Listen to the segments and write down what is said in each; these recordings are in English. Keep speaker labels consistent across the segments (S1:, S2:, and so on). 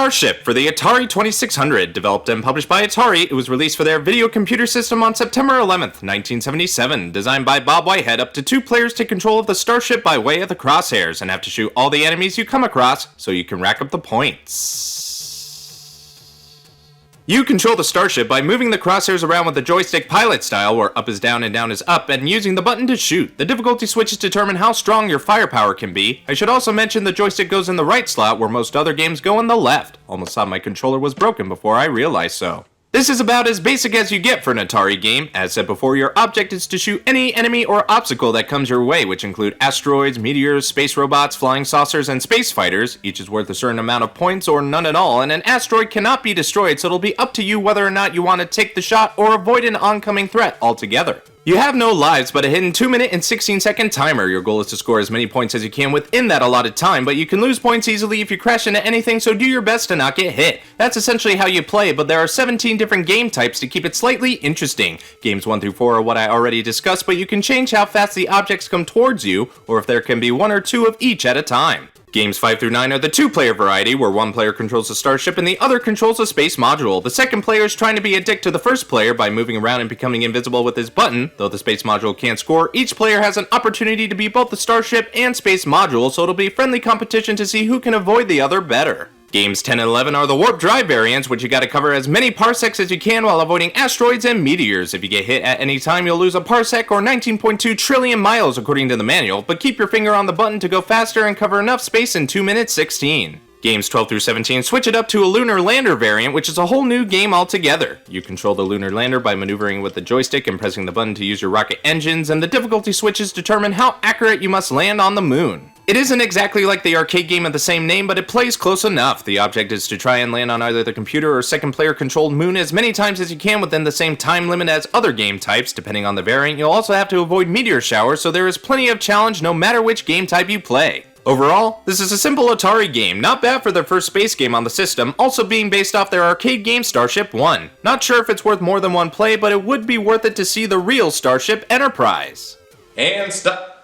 S1: Starship for the Atari 2600. Developed and published by Atari, it was released for their video computer system on September 11th, 1977. Designed by Bob Whitehead, up to 2 players take control of the Starship by way of the crosshairs and have to shoot all the enemies you come across so you can rack up the points. You control the Starship by moving the crosshairs around with the joystick pilot style, where up is down and down is up, and using the button to shoot. The difficulty switches determine how strong your firepower can be. I should also mention the joystick goes in the right slot, where most other games go in the left. Almost thought my controller was broken before I realized so. This is about as basic as you get for an Atari game. As said before, your object is to shoot any enemy or obstacle that comes your way, which include asteroids, meteors, space robots, flying saucers, and space fighters. Each is worth a certain amount of points or none at all, and an asteroid cannot be destroyed, so it'll be up to you whether or not you want to take the shot or avoid an oncoming threat altogether. You have no lives, but a hidden 2-minute and 16-second timer. Your goal is to score as many points as you can within that allotted time, but you can lose points easily if you crash into anything, so do your best to not get hit. That's essentially how you play, but there are 17 different game types to keep it slightly interesting. Games 1 through 4 are what I already discussed, but you can change how fast the objects come towards you, or if there can be 1 or 2 of each at a time. Games 5 through 9 are the 2-player variety, where one player controls the starship and the other controls a space module. The second player is trying to be a dick to the first player by moving around and becoming invisible with his button. Though the space module can't score, each player has an opportunity to be both the starship and space module, so it'll be friendly competition to see who can avoid the other better. Games 10 and 11 are the warp drive variants, which you gotta cover as many parsecs as you can while avoiding asteroids and meteors. If you get hit at any time, you'll lose a parsec or 19.2 trillion miles according to the manual, but keep your finger on the button to go faster and cover enough space in 2 minutes 16. Games 12 through 17 switch it up to a lunar lander variant, which is a whole new game altogether. You control the lunar lander by maneuvering with the joystick and pressing the button to use your rocket engines, and the difficulty switches determine how accurate you must land on the moon. It isn't exactly like the arcade game of the same name, but it plays close enough. The object is to try and land on either the computer or second player controlled moon as many times as you can within the same time limit as other game types. Depending on the variant, you'll also have to avoid meteor showers, so there is plenty of challenge no matter which game type you play. Overall, this is a simple Atari game, not bad for their first space game on the system, also being based off their arcade game Starship 1. Not sure if it's worth more than one play, but it would be worth it to see the real Starship Enterprise. And stop.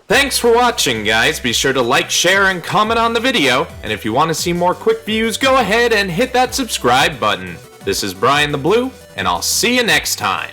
S1: Thanks for watching, guys. Be sure to like, share, and comment on the video. And if you want to see more quick views, go ahead and hit that subscribe button. This is BrianTheBlue, and I'll see you next time.